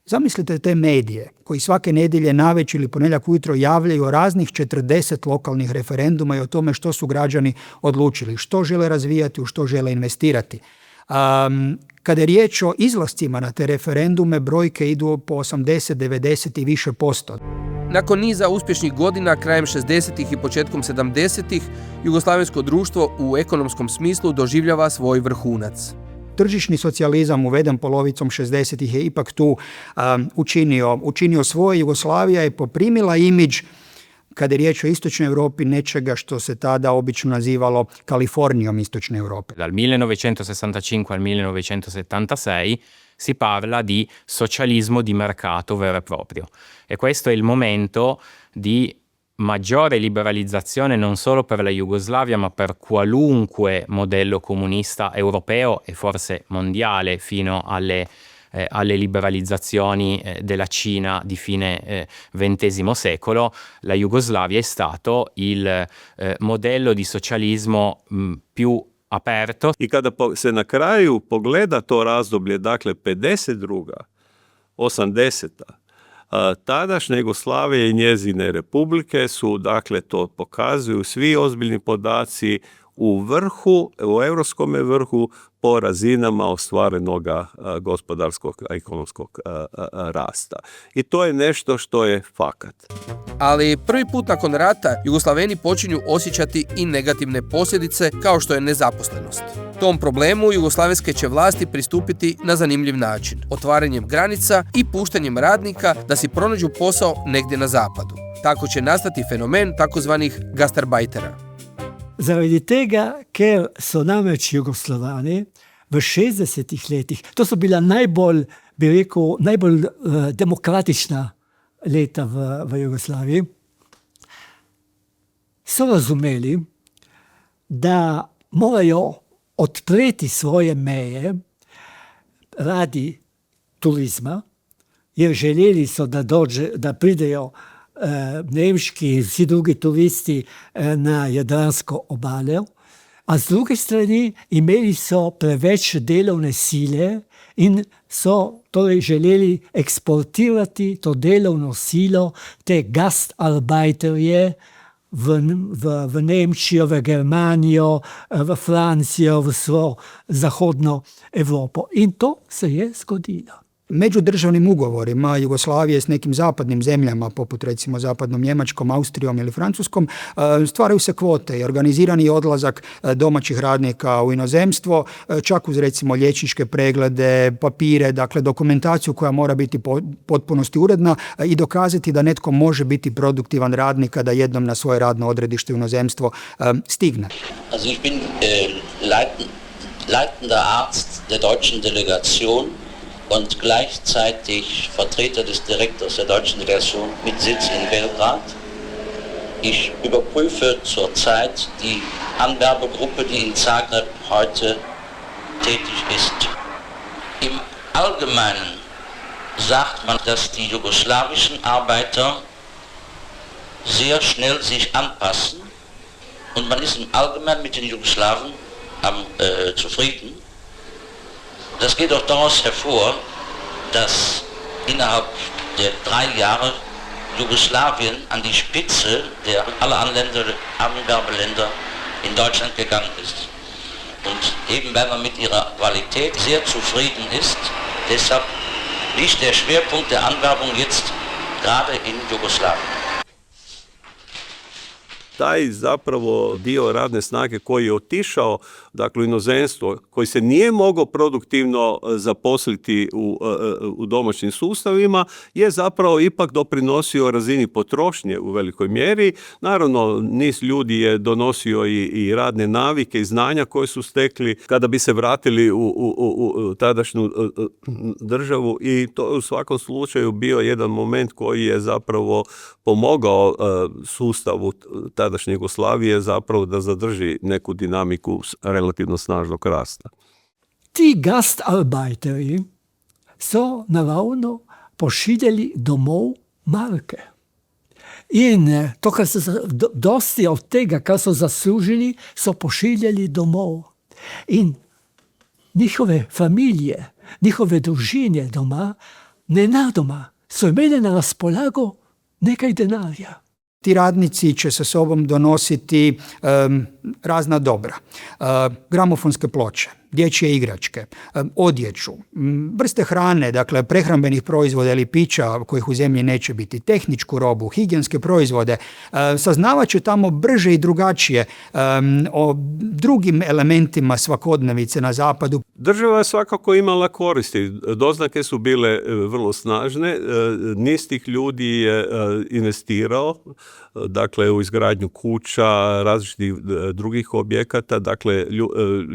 Zamislite te medije koji svake nedjelje navečer ili ponedjeljak ujutro javljaju o raznih 40 lokalnih referenduma i o tome što su građani odlučili, što žele razvijati, u što žele investirati. Kada je riječ o izlascima na te referendume, brojke idu po 80, 90 i više posto. Nakon niza uspješnih godina, krajem 60-ih i početkom 70-ih, jugoslavensko društvo u ekonomskom smislu doživljava svoj vrhunac. Tržišni socijalizam uveden polovicom 60-ih je ipak tu učinio svoje. Jugoslavija je poprimila imidž, kada je riječ o istočnoj Europi, nečega što se tada obično nazivalo Kalifornijom istočne Europe. Dal 1965 al 1976 si parla di socialismo di mercato vero e proprio. E questo è il momento di maggiore liberalizzazione non solo per la Jugoslavia ma per qualunque modello comunista europeo e forse mondiale fino alle liberalizzazioni della Cina di fine XX secolo. La Jugoslavia è stato il modello di socialismo più aperto. I kada se na kraju pogleda to razdoblje, dakle 52. 80. Tadašnja Jugoslavija i njezine republike su, dakle, to pokazuju svi ozbiljni podaci u vrhu, u europskom vrhu po razinama ostvarenoga gospodarskog i ekonomskog rasta. I to je nešto što je fakat. Ali prvi put nakon rata Jugoslaveni počinju osjećati i negativne posljedice kao što je nezaposlenost. Tom problemu jugoslavenske će vlasti pristupiti na zanimljiv način, otvaranjem granica i puštanjem radnika da si pronađu posao negdje na zapadu. Tako će nastati fenomen takozvanih gastarbajtera. Zaradi tega, ker so namreč Jugoslavani v 60-ih letih, to so bila najbolj demokratična leta v Jugoslaviji, so razumeli, da morajo odpreti svoje meje radi turizma, jer želeli so, da pridejo nemški in vsi drugi turisti na Jadransko obalo, a z druge strani imeli so preveč delovne sile in so torej želeli eksportirati to delovno silo, te gastarbeiterje v Nemčijo, v Germanijo, v Francijo, v svo zahodno Evropo. In to se je zgodilo. Međudržavnim ugovorima Jugoslavije s nekim zapadnim zemljama, poput recimo zapadnom Njemačkom, Austrijom ili Francuskom, stvaraju se kvote i organizirani odlazak domaćih radnika u inozemstvo, čak uz recimo liječničke preglede, papire, dakle dokumentaciju koja mora biti potpunosti uredna i dokazati da netko može biti produktivan radnik kada jednom na svoje radno odredište u inozemstvo stigne. Also ich bin leitender Arzt der deutschen Delegation und gleichzeitig Vertreter des Direktors der deutschen Delegation mit Sitz in Belgrad. Ich überprüfe zurzeit die Anwerbergruppe, die in Zagreb heute tätig ist. Im Allgemeinen sagt man, dass die jugoslawischen Arbeiter sehr schnell sich anpassen und man ist im Allgemeinen mit den Jugoslawen zufrieden. Das geht auch daraus hervor, dass innerhalb der 3 Jahre Jugoslawien an die Spitze aller Anwerbeländer in Deutschland gegangen ist. Und eben weil man mit ihrer Qualität sehr zufrieden ist, deshalb liegt der Schwerpunkt der Anwerbung jetzt gerade in Jugoslawien. Taj zapravo dio radne snage koji je otišao, dakle, u inozemstvo, koji se nije mogao produktivno zaposliti u domaćim sustavima, je zapravo ipak doprinosio razini potrošnje u velikoj mjeri. Naravno, niz ljudi je donosio i radne navike i znanja koje su stekli kada bi se vratili u tadašnju državu i to u svakom slučaju bio jedan moment koji je zapravo pomogao sustavu tadašnje Jugoslavije zapravo da zadrži neku dinamiku relativno snažnog rasta. Ti gastarbeiteri so naravno pošiljali domov marke. In to, kar so dosti od tega, kar so zaslužili, so pošiljali domov. In njihove familije, njihove družine doma, nenadoma so imeli na razpolago nekaj denarja. Ti radnici će sa sobom donositi razna dobra, gramofonske ploče, dječje igračke, odjeću, vrste hrane, dakle prehrambenih proizvoda ili pića kojih u zemlji neće biti, tehničku robu, higijenske proizvode. Saznavat će tamo brže i drugačije o drugim elementima svakodnevice na zapadu. Država je svakako imala koristi. Doznake su bile vrlo snažne. Niz tih ljudi je investirao, dakle u izgradnju kuća, različitih drugih objekata. Dakle,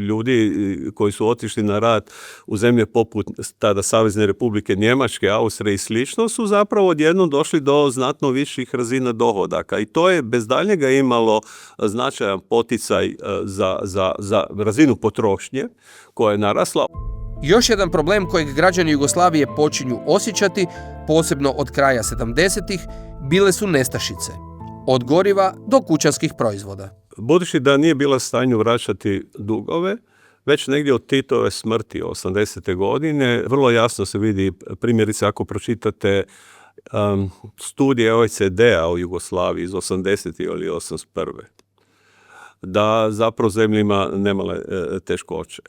ljudi koji su otišli na rad u zemlje poput tada Savezne Republike Njemačke, Austrije i slično su zapravo odjednom došli do znatno viših razina dohodaka i to je bez daljnjega imalo značajan poticaj za razinu potrošnje koja je narasla. Još jedan problem kojeg građani Jugoslavije počinju osjećati, posebno od kraja 70-ih, bile su nestašice. Od goriva do kućanskih proizvoda. Budući da nije bila u stanju vraćati dugove, već negdje od Titove smrti 80. godine, vrlo jasno se vidi, primjerice ako pročitate studije OECD-a o Jugoslaviji iz 80. ili 81. da zapravo zemlja ima nemale teškoće.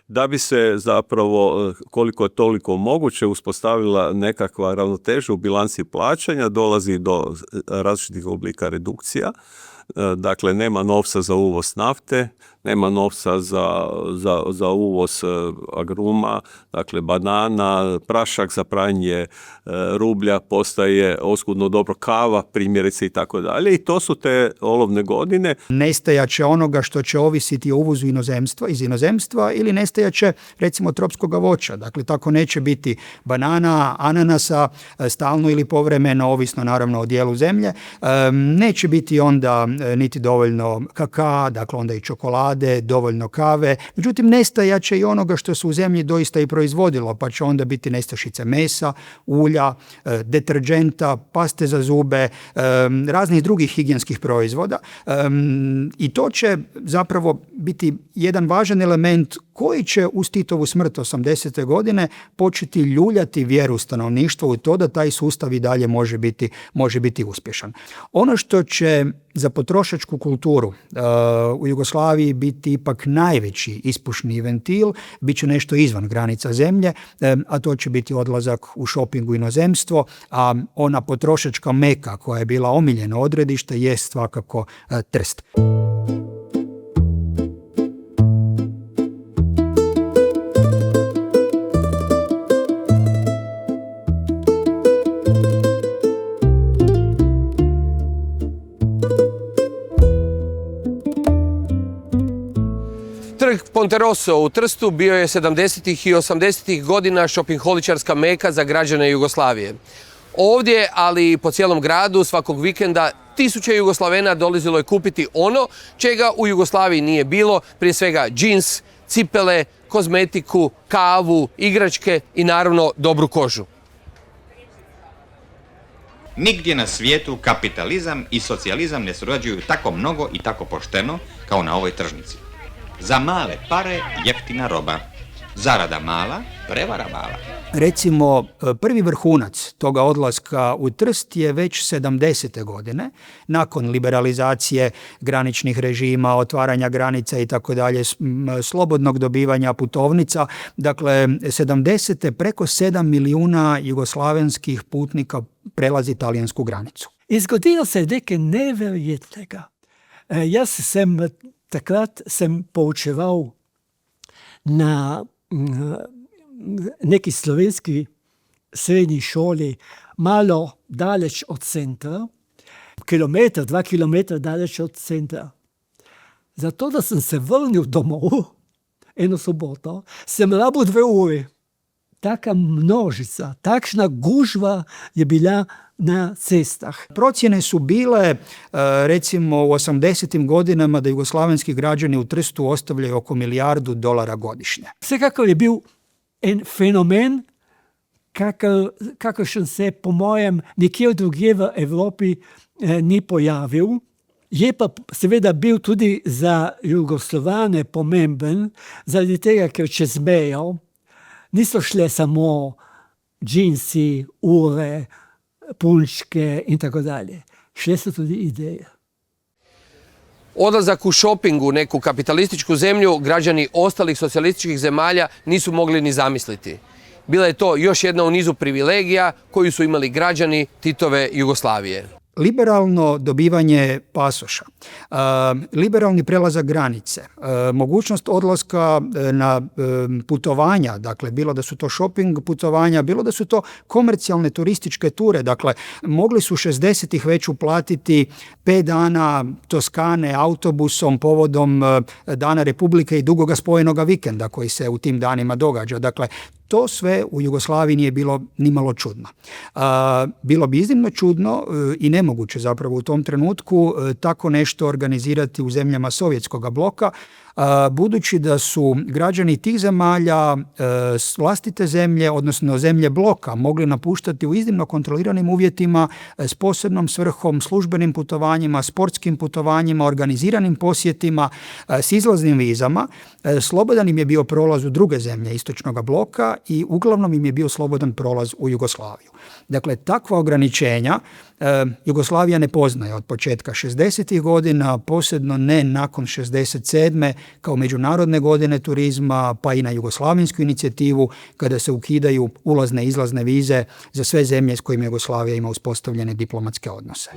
Da bi se zapravo koliko je toliko moguće uspostavila nekakva ravnoteža u bilanci plaćanja, dolazi do različitih oblika redukcija. Dakle, nema novca za uvoz nafte, nema novca za uvoz agruma, dakle banana, prašak za pranje rublja postaje oskudno dobro, kava primjerice i tako dalje. I to su te olovne godine. Nestajaće onoga što će ovisiti o uvozu iz inozemstva ili nestajaće recimo tropskoga voća. Dakle, tako neće biti banana, ananasa, stalno ili povremeno, ovisno naravno o dijelu zemlje. Neće biti onda niti dovoljno kakaa, dakle onda i čokolade, dovoljno kave. Međutim, nestajaće i onoga što se u zemlji doista i proizvodilo, pa će onda biti nestašice mesa, ulja, deterdženta, paste za zube, raznih drugih higijenskih proizvoda. I to će zapravo biti jedan važan element koji će uz Titovu smrt 80. godine početi ljuljati vjeru stanovništva u to da taj sustav i dalje može biti uspješan. Ono što će za potrošačku kulturu u Jugoslaviji biti ipak najveći ispušni ventil, bit će nešto izvan granica zemlje, a to će biti odlazak u šoping u inozemstvo, a ona potrošačka meka koja je bila omiljeno odredište je svakako Trst. Trg Ponterosso u Trstu bio je 70. i 80. godina šopingholičarska meka za građane Jugoslavije. Ovdje, ali i po cijelom gradu, svakog vikenda tisuće Jugoslavena dolazilo je kupiti ono čega u Jugoslaviji nije bilo, prije svega džins, cipele, kozmetiku, kavu, igračke i naravno dobru kožu. Nigdje na svijetu kapitalizam i socijalizam ne surađuju tako mnogo i tako pošteno kao na ovoj tržnici. Za male pare jeftina roba, zarada mala, prevara mala. Recimo, prvi vrhunac toga odlaska u Trst je već 70. godine, nakon liberalizacije graničnih režima, otvaranja granica i tako dalje, slobodnog dobivanja putovnica. Dakle, 70. preko 7 milijuna jugoslavenskih putnika prelazi talijansku granicu. Izgodilo se nekaj neverjetnega. Jaz sem takrat poučeval na neki slovenski srednji šoli, malo daleč od centra, 2 kilometra daleč od centra. Zato, da sem se vrnil domov eno soboto, sem rabil 2 uri. Taka množica, takšna gužva je bila na cestah. Procjene su bile, recimo u 80. godinama, da jugoslavenski građani u Trstu ostavljaju oko $1 milijardu godišnje. Vsekakor je bil en fenomen, kakršen se po mojem nikjer drugje v Evropi ni pojavil. Je pa seveda bil tudi za Jugoslovane pomemben, zaradi tega, ker čez mejo niso šle samo džinsi, ure, punčke in tako dalje. Šle su tudi ideje. Odlazak u šoping u neku kapitalističku zemlju građani ostalih socijalističkih zemalja nisu mogli ni zamisliti. Bila je to još jedna u nizu privilegija koju su imali građani Titove Jugoslavije. liberalno dobivanje pasoša, liberalni prelazak granice, mogućnost odlaska na putovanja, dakle bilo da su to shopping putovanja, bilo da su to komercijalne turističke ture, dakle mogli su 60-ih već uplatiti 5 dana Toskane autobusom povodom Dana Republike i dugoga spojenoga vikenda koji se u tim danima događa. Dakle, to sve u Jugoslaviji nije bilo nimalo čudno. Bilo bi iznimno čudno i nemoguće zapravo u tom trenutku tako nešto organizirati u zemljama Sovjetskog bloka, budući da su građani tih zemalja vlastite zemlje, odnosno zemlje bloka, mogli napuštati u iznimno kontroliranim uvjetima s posebnom svrhom, službenim putovanjima, sportskim putovanjima, organiziranim posjetima, s izlaznim vizama. Slobodan im je bio prolaz u druge zemlje istočnog bloka i uglavnom im je bio slobodan prolaz u Jugoslaviju. Dakle, takva ograničenja Jugoslavija ne poznaje od početka 60. godina, posebno ne nakon 67. kao međunarodne godine turizma, pa i na jugoslavensku inicijativu kada se ukidaju ulazne i izlazne vize za sve zemlje s kojima Jugoslavija ima uspostavljene diplomatske odnose.